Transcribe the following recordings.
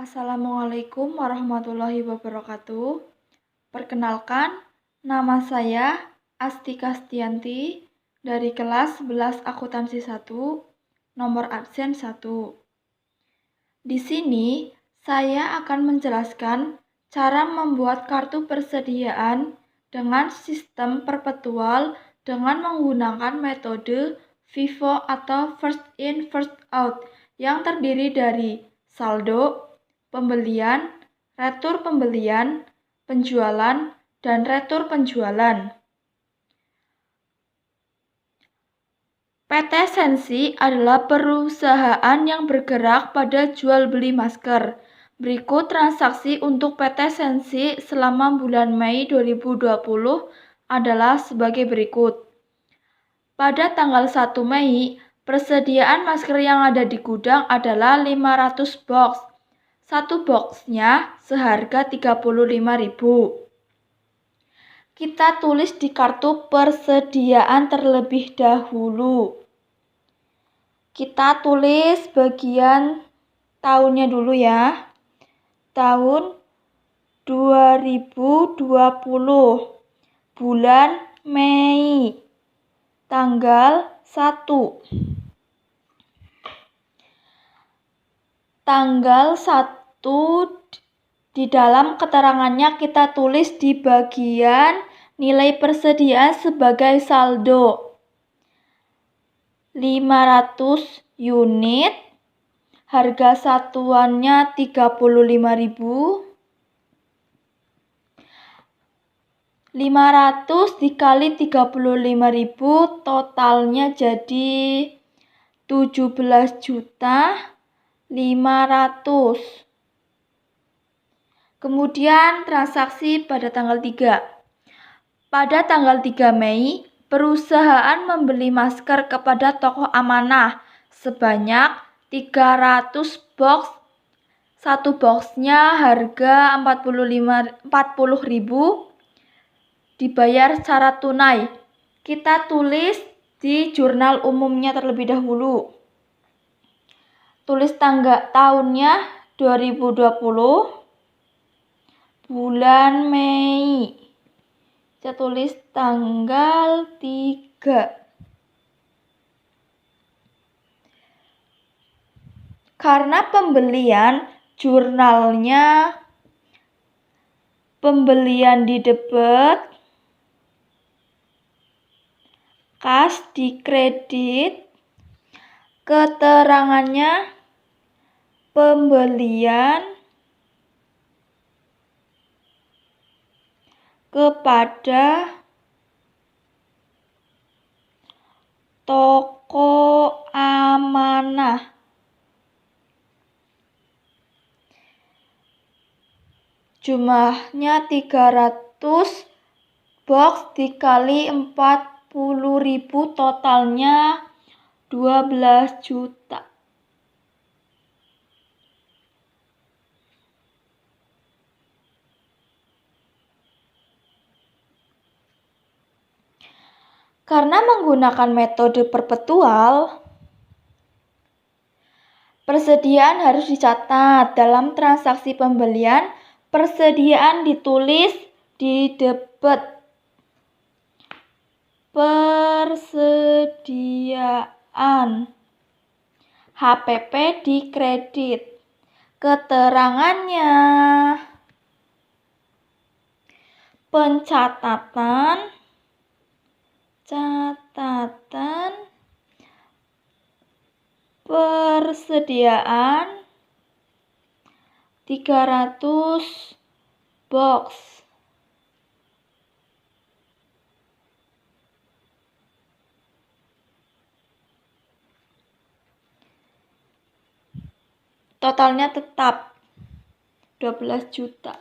Assalamualaikum warahmatullahi wabarakatuh. Perkenalkan, nama saya Astika Stianti dari kelas 11 Akuntansi 1, nomor absen 1. Di sini saya akan menjelaskan cara membuat kartu persediaan dengan sistem perpetual dengan menggunakan metode FIFO atau first in first out yang terdiri dari saldo, pembelian, retur pembelian, penjualan, dan retur penjualan. PT Sensi adalah perusahaan yang bergerak pada jual beli masker. Berikut transaksi untuk PT Sensi selama bulan Mei 2020 adalah sebagai berikut. Pada tanggal 1 Mei, persediaan masker yang ada di gudang adalah 500 box. Satu boxnya seharga 35.000. Kita tulis di kartu persediaan terlebih dahulu. Kita tulis bagian tahunnya dulu ya. Tahun 2020, bulan Mei, tanggal 1. Tanggal 1 di dalam keterangannya kita tulis di bagian nilai persediaan sebagai saldo. 500 unit, harga satuannya 35.000. 500 dikali 35.000 totalnya jadi 17.500.000. Kemudian transaksi pada tanggal 3. Pada tanggal 3 Mei, perusahaan membeli masker kepada toko amanah sebanyak 300 box. Satu boxnya harga 40.000, dibayar secara tunai. Kita tulis di jurnal umumnya terlebih dahulu. Tulis tahunnya 2020, bulan Mei. Saya tulis tanggal 3. Karena pembelian, jurnalnya pembelian di debit, kas di kredit, keterangannya pembelian kepada toko amanah. Jumlahnya 300 box dikali 40.000 totalnya 12 juta. Karena menggunakan metode perpetual, persediaan harus dicatat dalam transaksi pembelian. Persediaan ditulis di debit. Persediaan. HPP di kredit. Keterangannya. Pencatatan. Persediaan 300 box. Totalnya tetap 12 juta.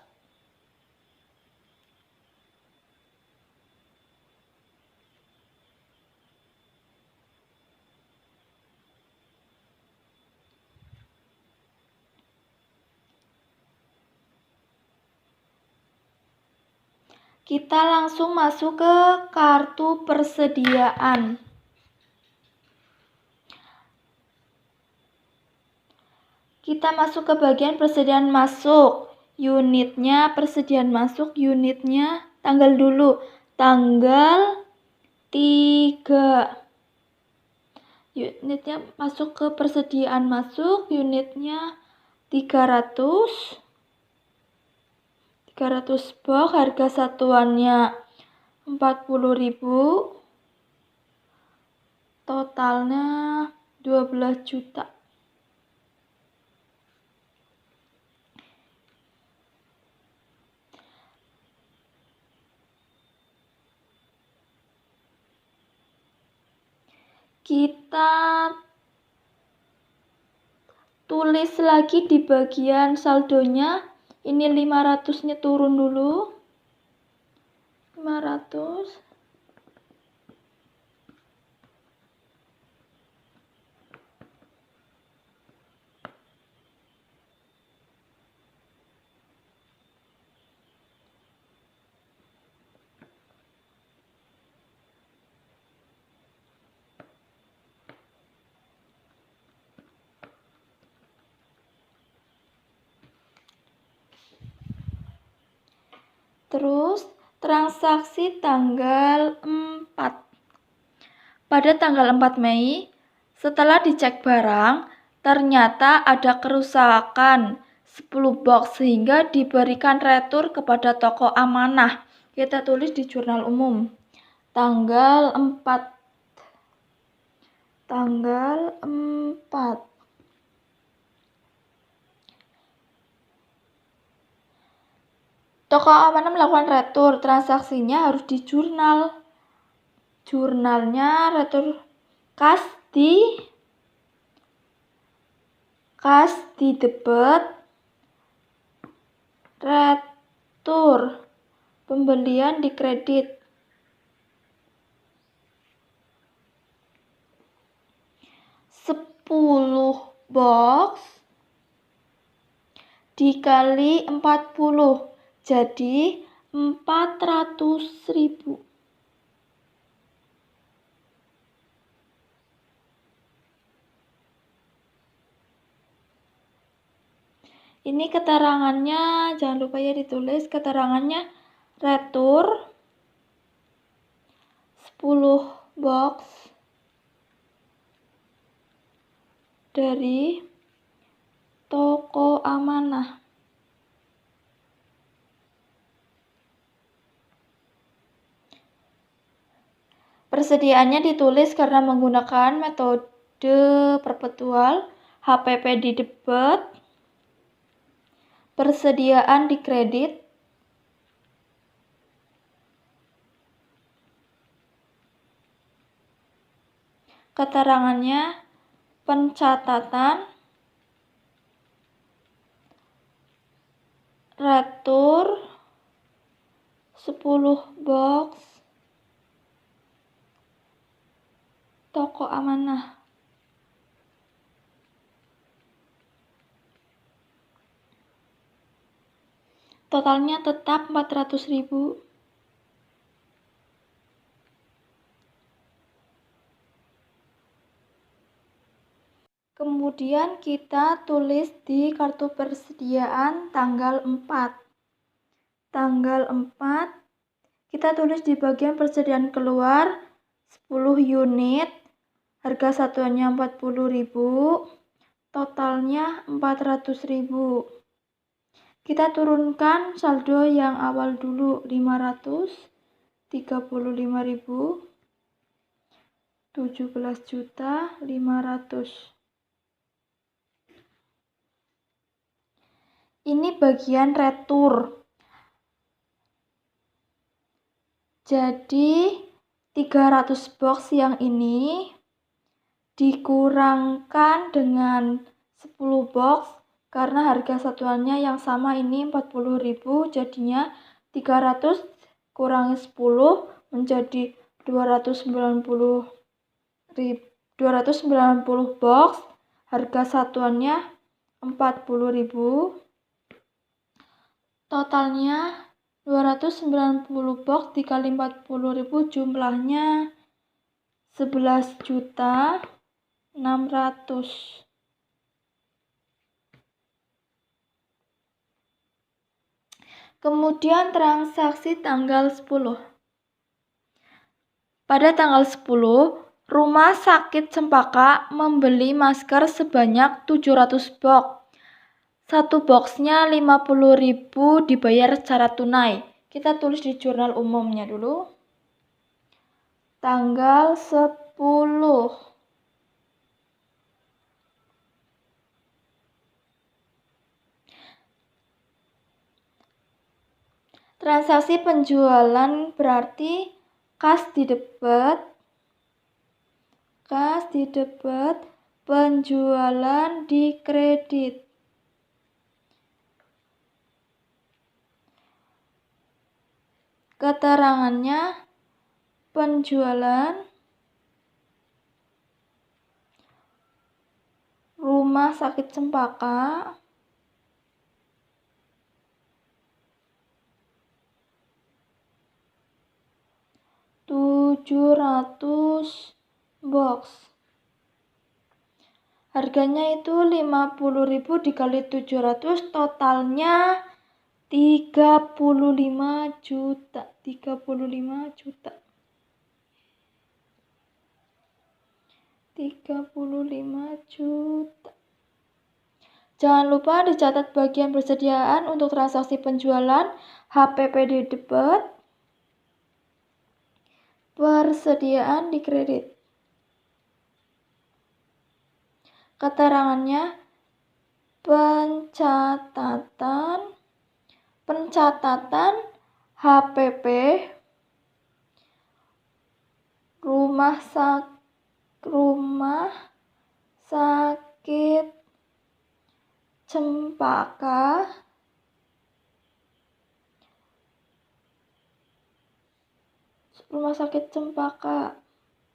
Kita langsung masuk ke kartu persediaan. Kita masuk ke bagian persediaan masuk. Unitnya, persediaan masuk, unitnya tanggal dulu. Tanggal 3. Unitnya masuk ke persediaan masuk, unitnya 300 box, harga satuannya 40.000, totalnya 12 juta. Kita tulis lagi di bagian saldonya. Ini 500-nya turun dulu. 500. Terus, transaksi tanggal 4. Pada tanggal 4 Mei, setelah dicek barang, ternyata ada kerusakan 10 box sehingga diberikan retur kepada toko amanah. Kita tulis di jurnal umum. Tanggal 4. Tanggal 4. Toko amanah melakukan retur, transaksinya harus di jurnal. Jurnalnya retur kas di debit, retur pembelian di kredit. 10 box dikali 40 jadi 400.000. Ini keterangannya, jangan lupa ya ditulis keterangannya. Retur 10 box dari toko amanah. Persediaannya ditulis karena menggunakan metode perpetual, HPP di debit, persediaan di kredit, keterangannya pencatatan, retur 10 box toko amanah. Totalnya tetap 400.000. Kemudian kita tulis di kartu persediaan tanggal 4. Tanggal 4 kita tulis di bagian persediaan keluar 10 unit, harga satuannya 40.000, totalnya 400.000. Kita turunkan saldo yang awal dulu 535.000, 17.500.000. Ini bagian retur. Jadi 300 box yang ini dikurangkan dengan 10 box karena harga satuannya yang sama ini 40.000, jadinya 300 kurangi 10 menjadi 290 box, harga satuannya 40.000. Totalnya 290 box dikali 40.000 jumlahnya 11.600.000. Kemudian transaksi tanggal 10. Pada tanggal 10, Rumah Sakit Cempaka membeli masker sebanyak 700 box. Satu boxnya 50.000 dibayar secara tunai. Kita tulis di jurnal umumnya dulu. Tanggal 10. Transaksi penjualan berarti kas di debit, penjualan di kredit. Keterangannya, penjualan Rumah Sakit Cempaka (700 box). Harganya itu 50.000 dikali 700, totalnya 35 juta. 35 juta. Jangan lupa dicatat bagian persediaan untuk transaksi penjualan, HPP di debit, persediaan di kredit. Keterangannya, pencatatan HPP Rumah Sakit Cempaka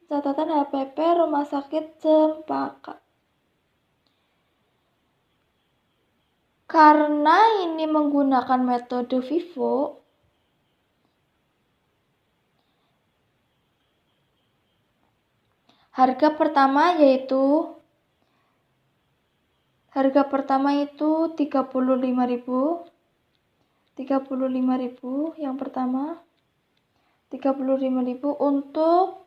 catatan HPP Rumah Sakit Cempaka. Karena ini menggunakan metode FIFO, harga pertama itu 35.000. 35.000 yang pertama. 35.000 untuk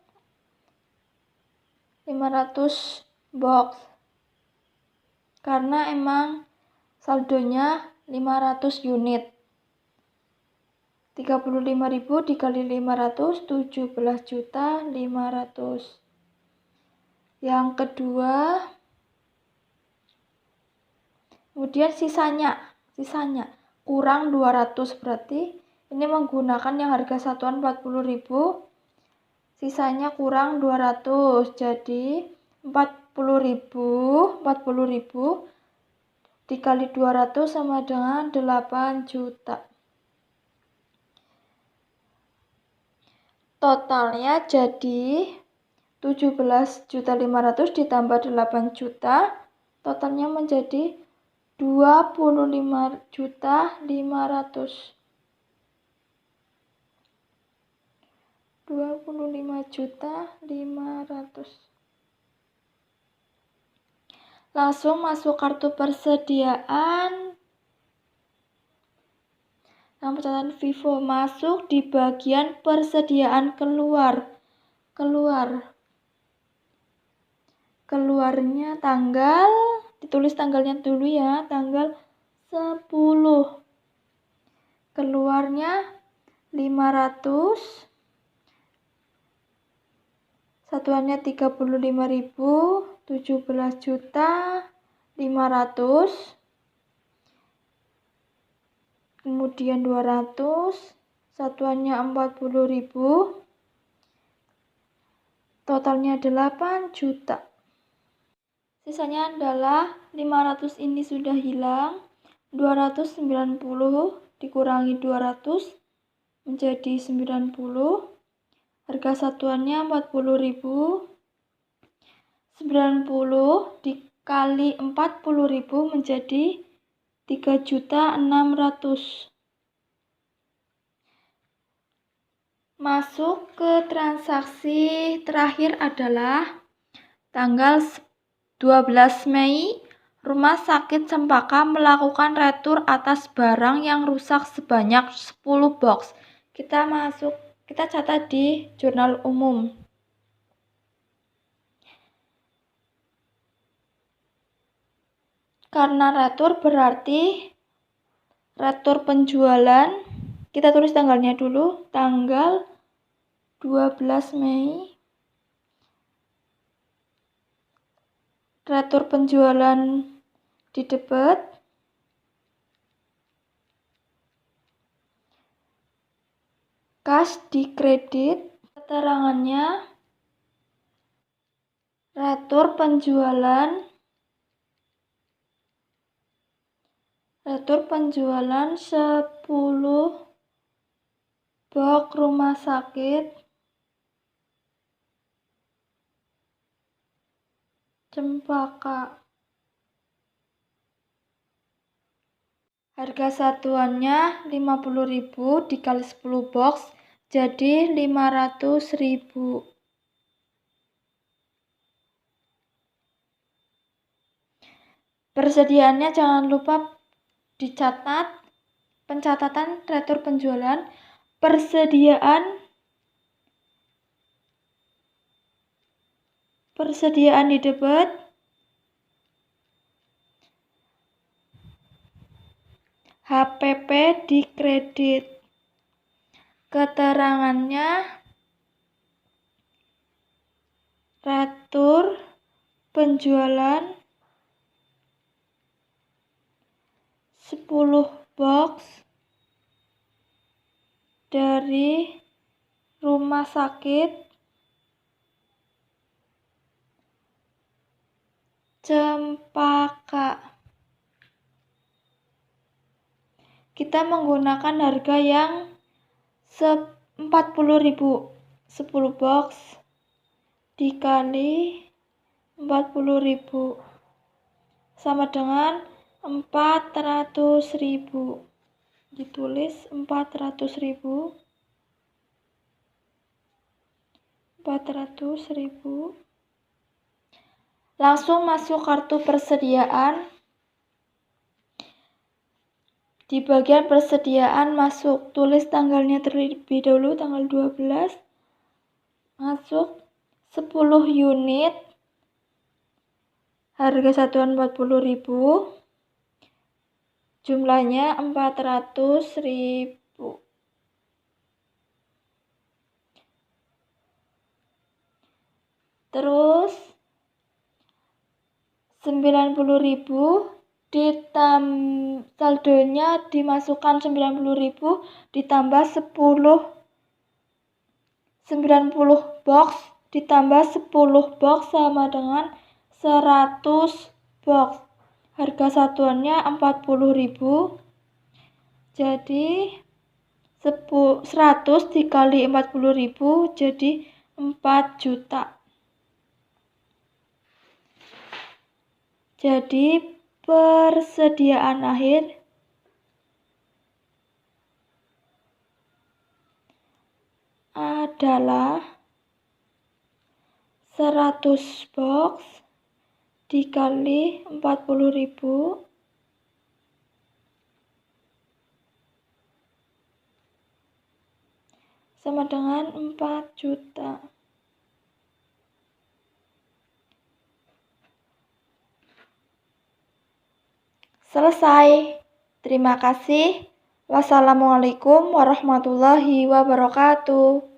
500 box. Karena emang saldonya 500 unit. 35.000 dikali 500, 17.500.000. Yang kedua, kemudian sisanya kurang 200, berarti ini menggunakan yang harga satuan 40.000, sisanya kurang 200, jadi 40.000 dikali 200 sama dengan 8 juta. Totalnya jadi 17.500.000 ditambah 8 juta, totalnya menjadi 25.500.000. 25.500.000. Langsung masuk kartu persediaan. Yang catatan FIFO masuk di bagian persediaan keluar. Keluarnya tanggal, ditulis tanggalnya dulu ya, tanggal 10. Keluarnya 500, satuannya 35.000, 17.500.000. Kemudian 200, satuannya 40.000, totalnya 8 juta. Sisanya adalah 500 ini sudah hilang, 290 dikurangi 200 menjadi 90, harga satuannya 40.000, 90 dikali 40.000 menjadi 3.600.000. Masuk ke transaksi terakhir adalah tanggal 12 Mei Rumah Sakit Cempaka melakukan retur atas barang yang rusak sebanyak 10 box. Kita catat di jurnal umum. Karena retur berarti retur penjualan. Kita tulis tanggalnya dulu, tanggal 12 Mei. Retur penjualan di debit. Kas di kredit. Keterangannya retur penjualan 10 box rumah sakit Cempaka. Harga satuannya 50.000 dikali 10 box jadi 500.000. Persediaannya jangan lupa dicatat, pencatatan retur penjualan, persediaan di debit, HPP di kredit. Keterangannya retur penjualan 10 box dari rumah sakit Cempaka. Kita menggunakan harga yang 40.000. 10 box dikali 40.000 sama dengan 400.000. Ditulis 400.000. Langsung masuk kartu persediaan. Di bagian persediaan masuk, tulis tanggalnya terlebih dahulu, tanggal 12. Masuk 10 unit. Harga satuan 40.000. Jumlahnya 400.000. Terus 90.000 saldonya dimasukkan 90.000 ditambah 90 box ditambah 10 box sama dengan 100 box. Harga satuannya 40.000. Jadi 100 dikali 40.000 jadi 4 juta. Jadi persediaan akhir adalah 100 box dikali 40.000 sama dengan 4 juta. Selesai. Terima kasih. Wassalamualaikum warahmatullahi wabarakatuh.